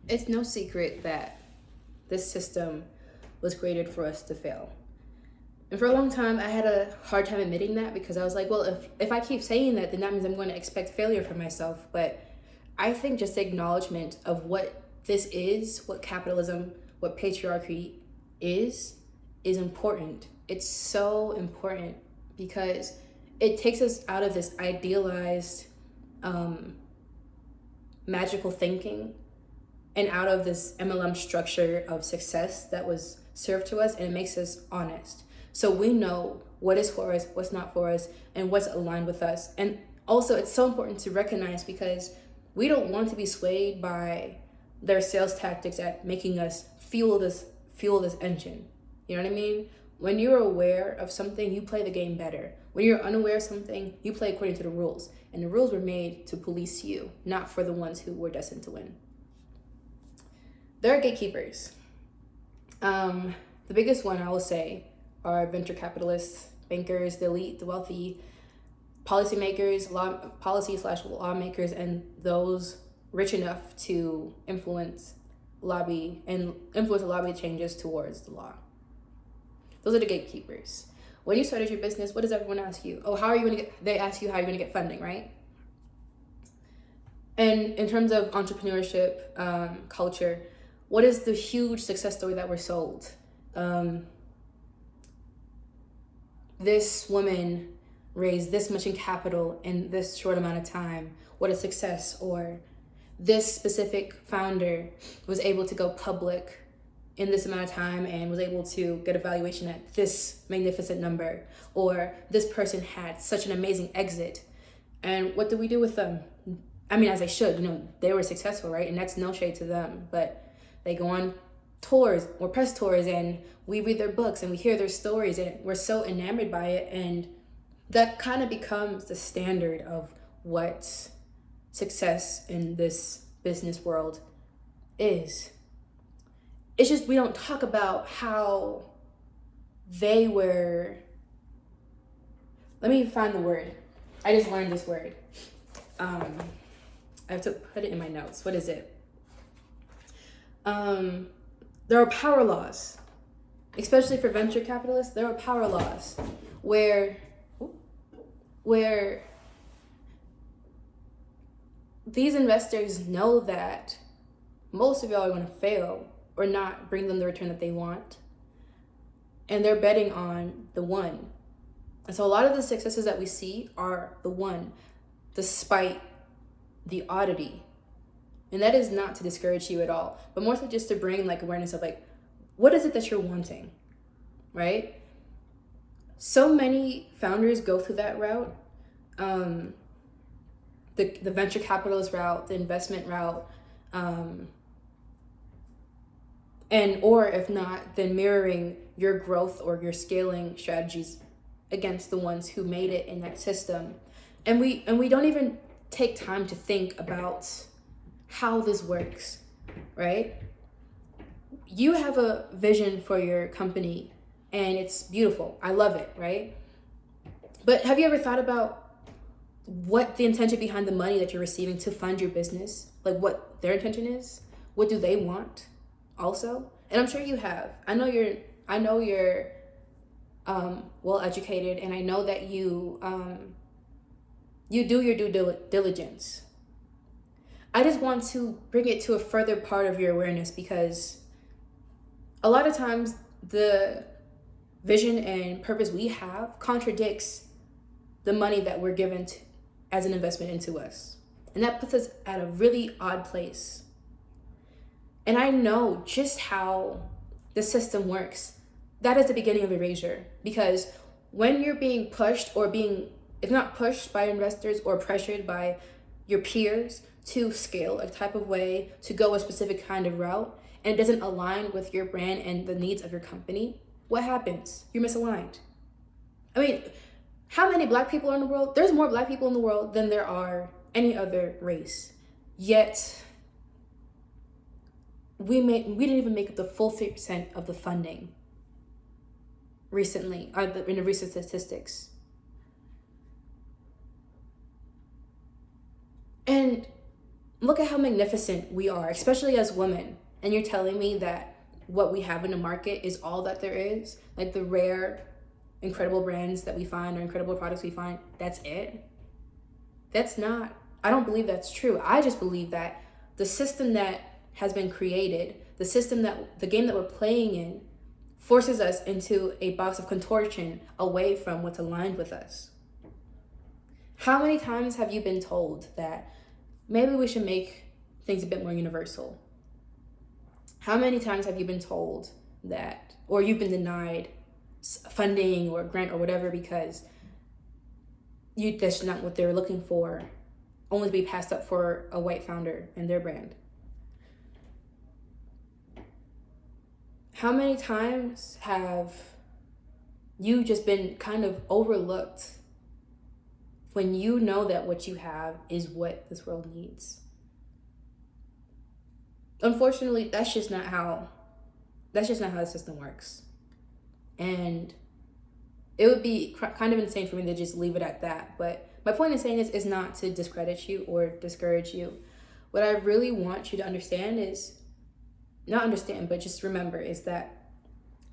It's no secret that this system was created for us to fail. And for a long time, I had a hard time admitting that because I was like, well, if I keep saying that, then that means I'm going to expect failure from myself. But I think just the acknowledgement of what this is, what capitalism, what patriarchy is important. It's so important because it takes us out of this idealized, magical thinking and out of this MLM structure of success that was served to us, and it makes us honest. So we know what is for us, what's not for us, and what's aligned with us. And also, it's so important to recognize because we don't want to be swayed by their sales tactics at making us fuel this engine. You know what I mean? When you're aware of something, you play the game better. When you're unaware of something, you play according to the rules. And the rules were made to police you, not for the ones who were destined to win. There are gatekeepers. The biggest one I will say are venture capitalists, bankers, the elite, the wealthy, policymakers, policy/lawmakers, and those rich enough to influence lobby changes towards the law. Those are the gatekeepers. When you started your business, what does everyone ask you? Oh, how are you going to get? They ask you how you're going to get funding, right? And in terms of entrepreneurship, culture, what is the huge success story that we're sold? This woman raised this much in capital in this short amount of time. What a success. Or this specific founder was able to go public in this amount of time and was able to get a valuation at this magnificent number. Or this person had such an amazing exit. And what do we do with them? I mean, as they should, they were successful, right? And that's no shade to them, but they go on tours or press tours and we read their books and we hear their stories and we're so enamored by it. And that kind of becomes the standard of what success in this business world is. It's just, we don't talk about how they were, let me find the word. I just learned this word. I have to put it in my notes. What is it? There are power laws, especially for venture capitalists. There are power laws where these investors know that most of y'all are going to fail or not bring them the return that they want. And they're betting on the one. And so a lot of the successes that we see are the one, despite the oddity. And that is not to discourage you at all, but more so just to bring awareness of what is it that you're wanting, right? So many founders go through that route, the venture capitalist route, the investment route, or if not, then mirroring your growth or your scaling strategies against the ones who made it in that system. And we don't even take time to think about how this works, right? You have a vision for your company and it's beautiful. I love it, right? But have you ever thought about what the intention behind the money that you're receiving to fund your business? What their intention is? What do they want also? And I'm sure you have. I know you're well educated, and I know that you do your due diligence. I just want to bring it to a further part of your awareness because a lot of times the vision and purpose we have contradicts the money that we're given as an investment into us. And that puts us at a really odd place. And I know just how the system works. That is the beginning of erasure, because when you're being pushed or if not pushed by investors or pressured by your peers to scale a type of way, to go a specific kind of route, and it doesn't align with your brand and the needs of your company, what happens? You're misaligned. I mean, how many Black people are in the world? There's more Black people in the world than there are any other race. Yet, we didn't even make up the full 3% of the funding recently, in the recent statistics. And look at how magnificent we are, especially as women. And you're telling me that what we have in the market is all that there is, like the rare, incredible brands that we find or incredible products we find, that's it? That's not, I don't believe that's true. I just believe that the system that has been created, the game that we're playing in, forces us into a box of contortion away from what's aligned with us. How many times have you been told that maybe we should make things a bit more universal? How many times have you been told that, or you've been denied funding or grant or whatever because that's not what they're looking for, only to be passed up for a white founder and their brand? How many times have you just been kind of overlooked when you know that what you have is what this world needs? Unfortunately, that's just not how the system works. And it would be kind of insane for me to just leave it at that. But my point in saying this is not to discredit you or discourage you. What I really want you to understand is, not understand, but just remember, is that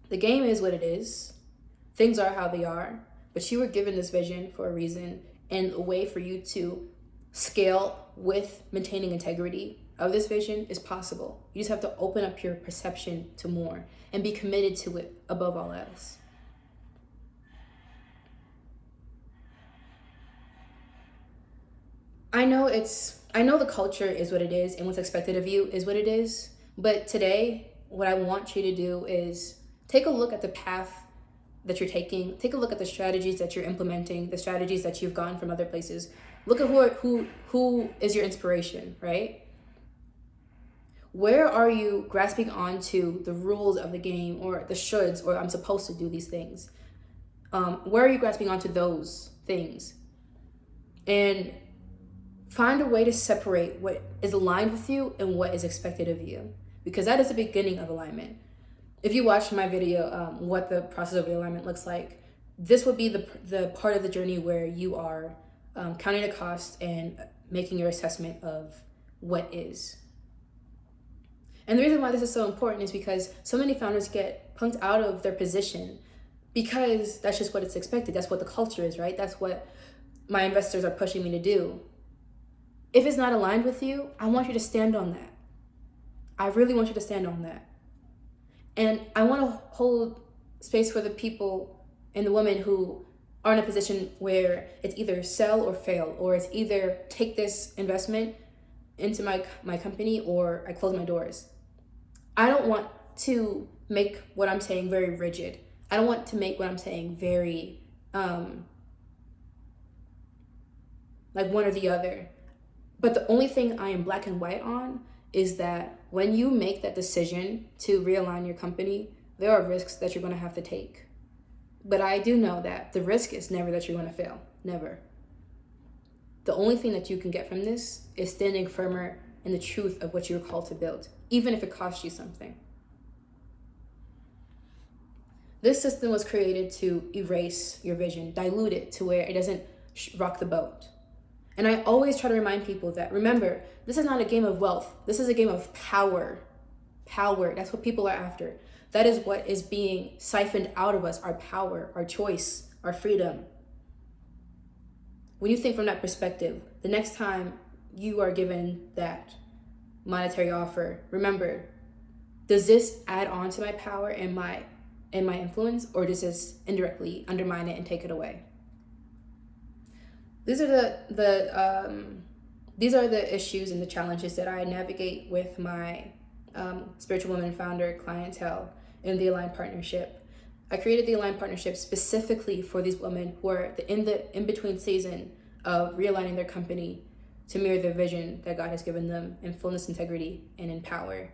the game is what it is. Things are how they are. But you were given this vision for a reason, and a way for you to scale with maintaining integrity of this vision is possible. You just have to open up your perception to more and be committed to it above all else. I know the culture is what it is and what's expected of you is what it is. But today, what I want you to do is take a look at the path that you're taking. Take a look at the strategies that you're implementing, the strategies that you've gotten from other places. Look at who is your inspiration, right? Where are you grasping onto the rules of the game, or the shoulds, or I'm supposed to do these things? Where are you grasping onto those things? And find a way to separate what is aligned with you and what is expected of you, because that is the beginning of alignment. If you watched my video, what the process of realignment looks like, this would be the part of the journey where you are counting the cost and making your assessment of what is. And the reason why this is so important is because so many founders get punked out of their position because that's just what it's expected. That's what the culture is, right? That's what my investors are pushing me to do. If it's not aligned with you, I want you to stand on that. I really want you to stand on that. And I want to hold space for the people and the women who are in a position where it's either sell or fail, or it's either take this investment into my company or I close my doors. I don't want to make what I'm saying very rigid. I don't want to make what I'm saying very like one or the other. But the only thing I am black and white on is that when you make that decision to realign your company, there are risks that you're going to have to take. But I do know that the risk is never that you're going to fail. Never. The only thing that you can get from this is standing firmer in the truth of what you're called to build, even if it costs you something. This system was created to erase your vision, dilute it to where it doesn't rock the boat. And I always try to remind people that, remember, this is not a game of wealth. This is a game of power. Power, that's what people are after. That is what is being siphoned out of us, our power, our choice, our freedom. When you think from that perspective, the next time you are given that monetary offer, remember, does this add on to my power and my influence, or does this indirectly undermine it and take it away? These are the issues and the challenges that I navigate with my spiritual women founder clientele in the Aligned Partnership. I created the Aligned Partnership specifically for these women who are in the in-between season of realigning their company to mirror the vision that God has given them in fullness, integrity, and in power.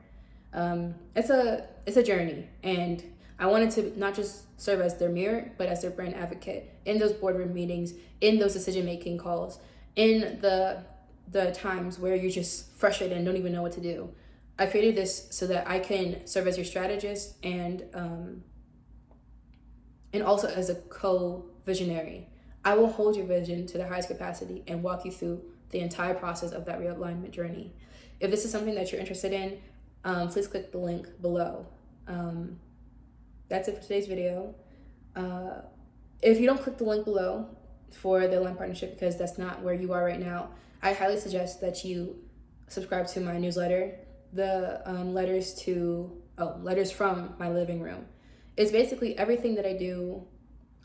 It's a journey, and I wanted to not just serve as their mirror, but as their brand advocate in those boardroom meetings, in those decision-making calls, in the times where you're just frustrated and don't even know what to do. I created this so that I can serve as your strategist and also as a co-visionary. I will hold your vision to the highest capacity and walk you through the entire process of that realignment journey. If this is something that you're interested in, please click the link below. That's it for today's video. If you don't click the link below for the Align Partnership, because that's not where you are right now, I highly suggest that you subscribe to my newsletter, the Letters from My Living Room. It's basically everything that I do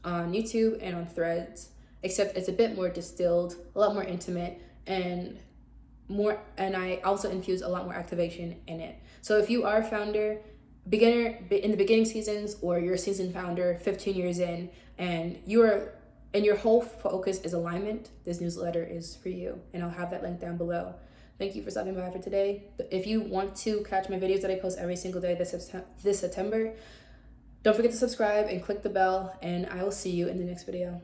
on YouTube and on Threads, except it's a bit more distilled, a lot more intimate, and I also infuse a lot more activation in it. So if you are a founder, beginner in the beginning seasons, or you're a seasoned founder 15 years in, and your whole focus is alignment, this newsletter is for you, and I'll have that link down below. Thank you for stopping by for today. If you want to catch my videos that I post every single day this September, don't forget to subscribe and click the bell, and I will see you in the next video.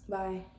Bye.